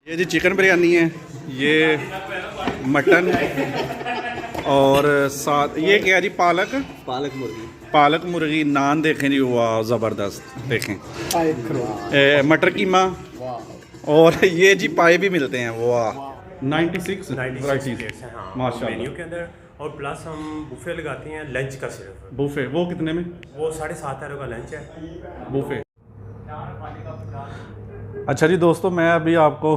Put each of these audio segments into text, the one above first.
ये जी चिकन बिरयानी है, ये मटन और साथ ये क्या है जी, पालक मुर्गी नान देखें जी, वाह ज़बरदस्त। देखें मटर कीमा और ये जी पाए भी मिलते हैं, वाह 96 वैराइटीज माशाल्लाह मेन्यू के अंदर। और प्लस हम बुफे लगाते हैं लंच का सिर्फ। बुफे वो कितने में? वो 7.5 का लंच है बुफे। अच्छा जी दोस्तों, मैं अभी आपको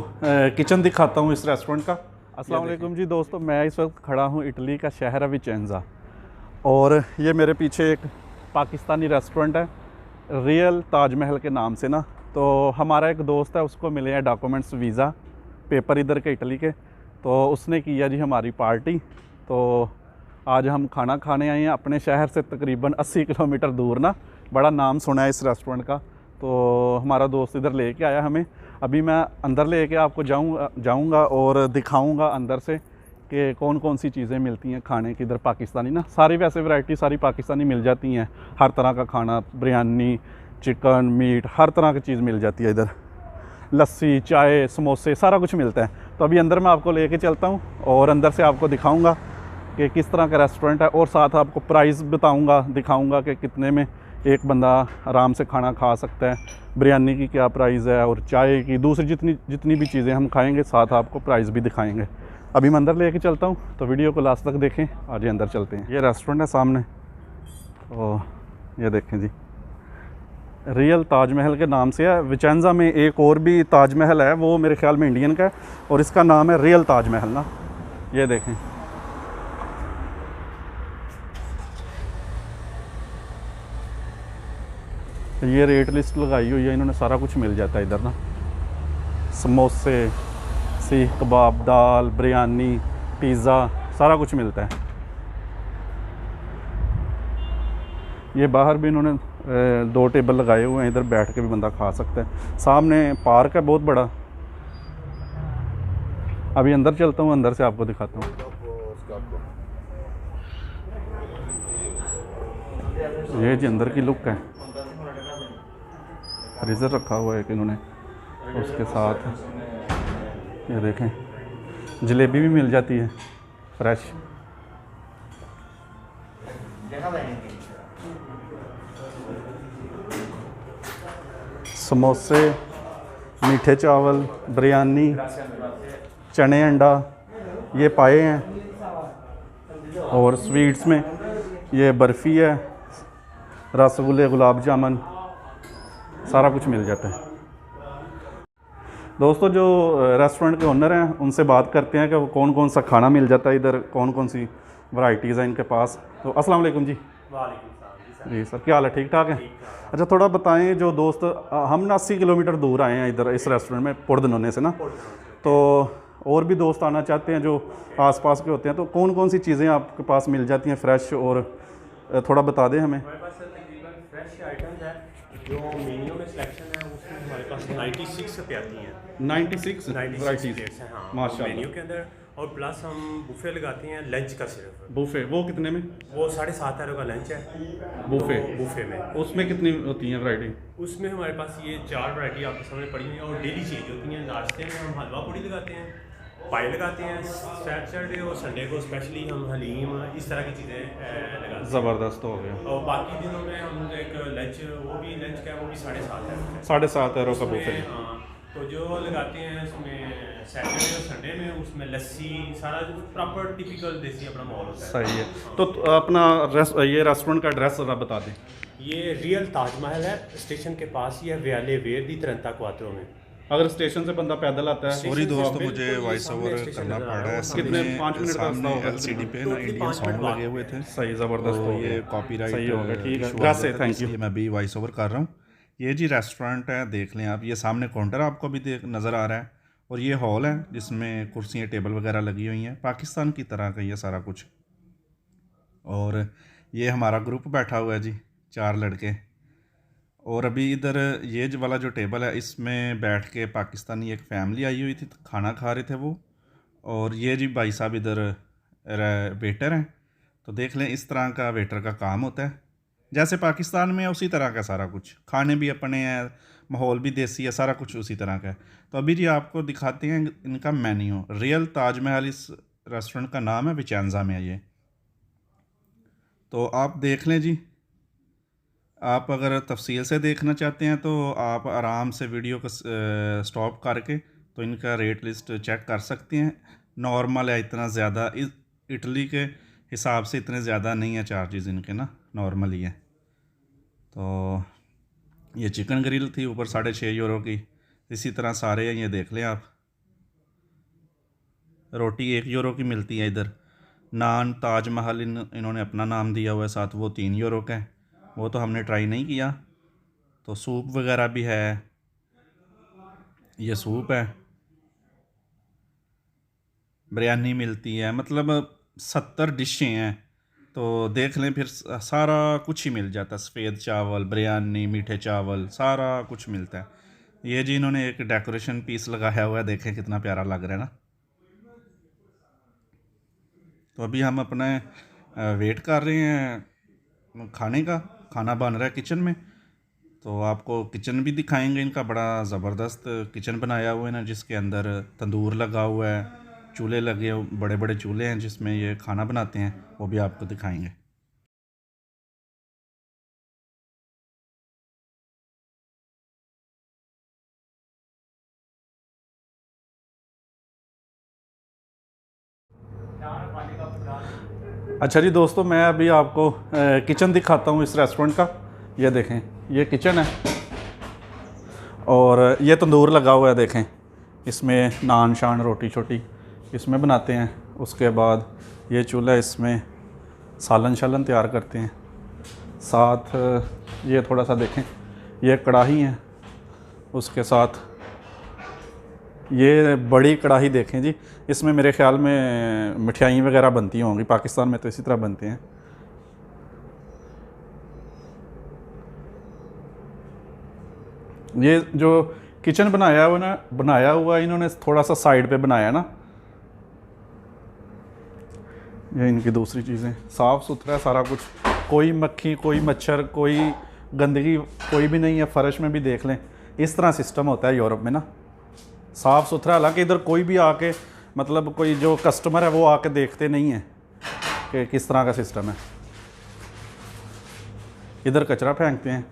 किचन दिखाता हूँ इस रेस्टोरेंट का। अस्सलाम वालेकुम जी दोस्तों, मैं इस वक्त खड़ा हूँ इटली का शहर विचेंजा और ये मेरे पीछे एक पाकिस्तानी रेस्टोरेंट है रियल ताजमहल के नाम से ना। तो हमारा एक दोस्त है, उसको मिले हैं डॉक्यूमेंट्स वीज़ा पेपर इधर के इटली के, तो उसने किया जी हमारी पार्टी। तो आज हम खाना खाने आए हैं अपने शहर से तकरीबन 80 किलोमीटर दूर ना। बड़ा नाम सुना है इस रेस्टोरेंट का, तो हमारा दोस्त इधर लेके आया हमें। अभी मैं अंदर लेके आपको जाऊंगा और दिखाऊंगा अंदर से कि कौन कौन सी चीज़ें मिलती हैं खाने की इधर पाकिस्तानी ना। सारी वैसे वैरायटी सारी पाकिस्तानी मिल जाती हैं, हर तरह का खाना, बिरयानी, चिकन, मीट, हर तरह की चीज़ मिल जाती है इधर। लस्सी, चाय, समोसे, सारा कुछ मिलता है। तो अभी अंदर मैं आपको लेके चलता हूँ और अंदर से आपको दिखाऊँगा कि किस तरह का रेस्टोरेंट है और साथ आपको प्राइस बताऊँगा, दिखाऊँगा कि कितने में एक बंदा आराम से खाना खा सकता है, बिरयानी की क्या प्राइस है और चाय की, दूसरी जितनी भी चीज़ें हम खाएंगे साथ आपको प्राइस भी दिखाएंगे। अभी मैं अंदर लेके चलता हूँ, तो वीडियो को लास्ट तक देखें। आज अंदर चलते हैं। ये रेस्टोरेंट है सामने, और ये देखें जी रियल ताजमहल के नाम से है। विचेंजा में एक और भी ताजमहल है, वो मेरे ख्याल में इंडियन का है, और इसका नाम है रियल ताजमहल ना। ये देखें, ये रेट लिस्ट लगाई हुई है इन्होंने, सारा कुछ मिल जाता है इधर ना। समोसे, सीख कबाब, दाल, बिरयानी, पिज़्ज़ा, सारा कुछ मिलता है। ये बाहर भी इन्होंने 2 टेबल लगाए हुए हैं, इधर बैठ के भी बंदा खा सकता है। सामने पार्क है बहुत बड़ा। अभी अंदर चलता हूँ, अंदर से आपको दिखाता हूँ। ये जी अंदर की लुक है। फ्रीज़र रखा हुआ है कि इन्होंने, उसके साथ ये देखें जलेबी भी मिल जाती है फ्रेश। समोसे, मीठे चावल, बिरयानी, चने अंडा, ये पाए हैं। और स्वीट्स में ये बर्फ़ी है, रसगुल्ले, गुलाब जामुन, सारा कुछ मिल जाता है। दोस्तों जो रेस्टोरेंट के ओनर हैं उनसे बात करते हैं कि वो कौन कौन सा खाना मिल जाता है इधर, कौन कौन सी वैराइटीज़ हैं इनके पास। तो अस्सलाम वालेकुम जी। जी सर, क्या हाल है? ठीक ठाक है। अच्छा थोड़ा बताएं, जो दोस्त हम ना 80 किलोमीटर दूर आए हैं इधर इस रेस्टोरेंट में पुरदनोने से ना, तो और भी दोस्त आना चाहते हैं जो आसपास के होते हैं, तो कौन कौन सी चीज़ें आपके पास मिल जाती हैं फ्रेश, और थोड़ा बता दें हमें। हमारे पास तकरीबन फ्रेश आइटम्स है। जो मेन्यू में सिलेक्शन है उसमें हमारे पास 96 पे आती हैं। 96 96 वैराइटीज़ प्लेट्स हैं, हाँ माशाल्लाह। मेन्यू के अंदर। और प्लस हम बुफे लगाते हैं लंच का सिर्फ। बुफे वो कितने में? वो 7.5 का लंच है बुफे बुफे में। उसमें कितनी होती हैं वैरायटी? उसमें हमारे पास ये 4 वैरायटी आपके सामने पड़ी हुई हैं। और डेली चेंज होती हैं। नाश्ते में हम हलवा पूड़ी लगाते हैं, पाई लगाते हैं। सैटरडे और संडे को स्पेशली हम हलीम, इस तरह की चीज़ें लगाते हैं। ज़बरदस्त हो गया। और बाकी दिनों में हम एक लंच, वो भी लंच का, वो भी 7.5 है। 7.5 का बुफे। हाँ, तो जो लगाते हैं उसमें सैटरडे और संडे में, उसमें लस्सी, सारा प्रॉपर टिपिकल देसी अपना माहौल होता है। सही है। तो अपना ये रेस्टोरेंट का एड्रेस ज़रा बता दें। ये रियल ताजमहल है, स्टेशन के पास ही है, व्याले वेर दी 33 क्वार्टरों में। अगर स्टेशन से बंदा पैदल आता है, स्टेशन सॉरी से दोस्तों, बिल्कुल मुझे ये वॉइस सामने ओवर स्टेशन करना नज़र पड़ आ रहा है। रहा कितने? 5 मिनट का रास्ता सामने होगा एलसीडी पे ना टोटली इंडियन 5 सॉन्ग मिनट लगे हुए थे। सही ज़बरदस्त तो हो ये गया। कॉपीराइट सही हो गया, ठीक है। इशू आ वैसे गया था, थैंक यू। इसलिए मैं भी वॉइस ओवर कर रहा हूँ। ये जी रेस्टोरेंट है, देख लें आप। ये सामने काउंटर आपको भी देख नज़र आ रहा है, और ये हॉल है जिसमें कुर्सियाँ, टेबल वगैरह लगी हुई हैं, पाकिस्तान की तरह का ये सारा कुछ। और ये हमारा ग्रुप बैठा हुआ है जी, 4 लड़के। और अभी इधर ये जो वाला जो टेबल है, इसमें बैठ के पाकिस्तानी एक फ़ैमिली आई हुई थी, तो खाना खा रहे थे वो। और ये जी भाई साहब इधर वेटर हैं। तो देख लें, इस तरह का वेटर का काम होता है, जैसे पाकिस्तान में है उसी तरह का सारा कुछ। खाने भी अपने हैं, माहौल भी देसी है, सारा कुछ उसी तरह का है। तो अभी जी आपको दिखाते हैं इनका मेन्यू। रियल ताजमहल इस रेस्टोरेंट का नाम है, विचेंजा में है ये। तो आप देख लें जी। आप अगर तफसील से देखना चाहते हैं तो आप आराम से वीडियो को स्टॉप करके तो इनका रेट लिस्ट चेक कर सकते हैं। नॉर्मल है, इतना ज़्यादा इस इटली के हिसाब से इतने ज़्यादा नहीं है चार्जेस इनके ना, नॉर्मल ही है। तो ये चिकन ग्रिल थी ऊपर 6.5 यूरो की। इसी तरह सारे हैं, ये देख लें आप। रोटी 1 यूरो की मिलती है इधर। नान ताजमहल इन्होंने अपना नाम दिया हुआ है साथ, वो 3 यूरो का है, वो तो हमने ट्राई नहीं किया। तो सूप वगैरह भी है, ये सूप है। बिरयानी मिलती है, मतलब 70 डिशें हैं। तो देख लें फिर सारा कुछ ही मिल जाता है। सफ़ेद चावल, बिरयानी, मीठे चावल, सारा कुछ मिलता है। ये जी इन्होंने एक डेकोरेशन पीस लगाया हुआ है, देखें कितना प्यारा लग रहा है ना। तो अभी हम अपने वेट कर रहे हैं खाने का। खाना बन रहा है किचन में, तो आपको किचन भी दिखाएंगे इनका। बड़ा ज़बरदस्त किचन बनाया हुआ है ना, जिसके अंदर तंदूर लगा हुआ है, चूल्हे लगे, बड़े बड़े चूल्हे हैं जिसमें ये खाना बनाते हैं, वो भी आपको दिखाएंगे। अच्छा जी दोस्तों, मैं अभी आपको किचन दिखाता हूँ इस रेस्टोरेंट का। ये देखें, ये किचन है और ये तंदूर लगा हुआ है। देखें, इसमें नान शान रोटी छोटी इसमें बनाते हैं। उसके बाद ये चूल्हा, इसमें सालन शालन तैयार करते हैं। साथ ये थोड़ा सा देखें, ये कढ़ाई है, उसके साथ ये बड़ी कढ़ाई देखें जी। इसमें मेरे ख़्याल में मिठाई वगैरह बनती होंगी, पाकिस्तान में तो इसी तरह बनते हैं। ये जो किचन बनाया हुआ इन्होंने थोड़ा सा साइड पे बनाया ना। ये इनकी दूसरी चीज़ें, साफ़ सुथरा है सारा कुछ, कोई मक्खी, कोई मच्छर, कोई गंदगी कोई भी नहीं है। फ़र्श में भी देख लें, इस तरह सिस्टम होता है यूरोप में ना, साफ़ सुथरा। हालांकि इधर कोई भी आके, मतलब कोई जो कस्टमर है वो आके देखते नहीं है कि किस तरह का सिस्टम है। इधर कचरा फेंकते हैं।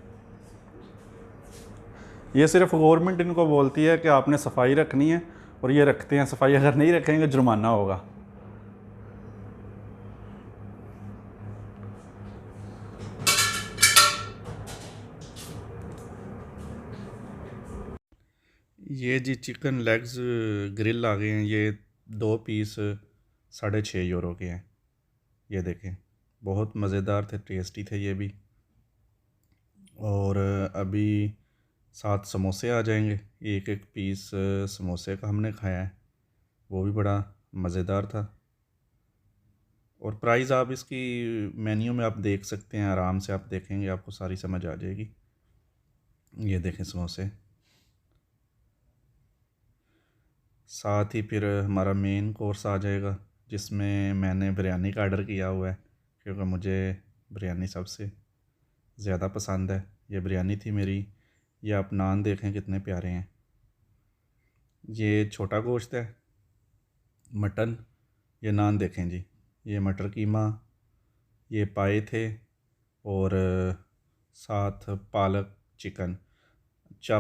ये सिर्फ गवर्नमेंट इनको बोलती है कि आपने सफाई रखनी है, और ये रखते हैं सफाई। अगर नहीं रखेंगे जुर्माना होगा। ये जी चिकन लेग्स ग्रिल आ गए हैं, ये 2 पीस 6.5 यूरो के हैं। ये देखें, बहुत मज़ेदार थे, टेस्टी थे ये भी। और अभी साथ समोसे आ जाएंगे। एक एक पीस समोसे का हमने खाया है, वो भी बड़ा मज़ेदार था। और प्राइस आप इसकी मेन्यू में आप देख सकते हैं, आराम से आप देखेंगे, आपको सारी समझ आ जाएगी। ये देखें समोसे। साथ ही फिर हमारा मेन कोर्स आ जाएगा, जिसमें मैंने बिरयानी का आर्डर किया हुआ है, क्योंकि मुझे बिरयानी सबसे ज़्यादा पसंद है। ये बिरयानी थी मेरी। ये आप नान देखें कितने प्यारे हैं। ये छोटा गोश्त है, मटन। ये नान देखें जी, ये मटर कीमा, ये पाए थे, और साथ पालक चिकन।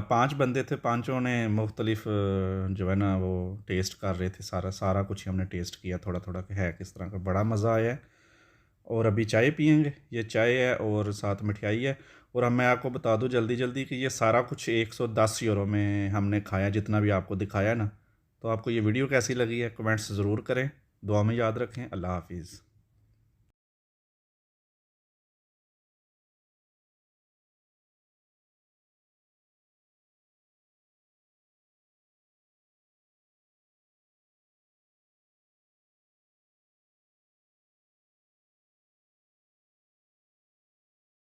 5 बंदे थे, पांचों ने मुख्तलिफ जो है ना वो टेस्ट कर रहे थे। सारा कुछ ही हमने टेस्ट किया, थोड़ा थोड़ा कि है किस तरह का। बड़ा मज़ा आया है। और अभी चाय पियेंगे। ये चाय है और साथ मिठाई है। और अब मैं आपको बता दूं जल्दी जल्दी कि ये सारा कुछ 110 यूरो में हमने खाया, जितना भी आपको दिखाया ना। तो आपको ये वीडियो कैसी लगी है कमेंट्स ज़रूर करें। दुआ में याद रखें। अल्लाह हाफिज़।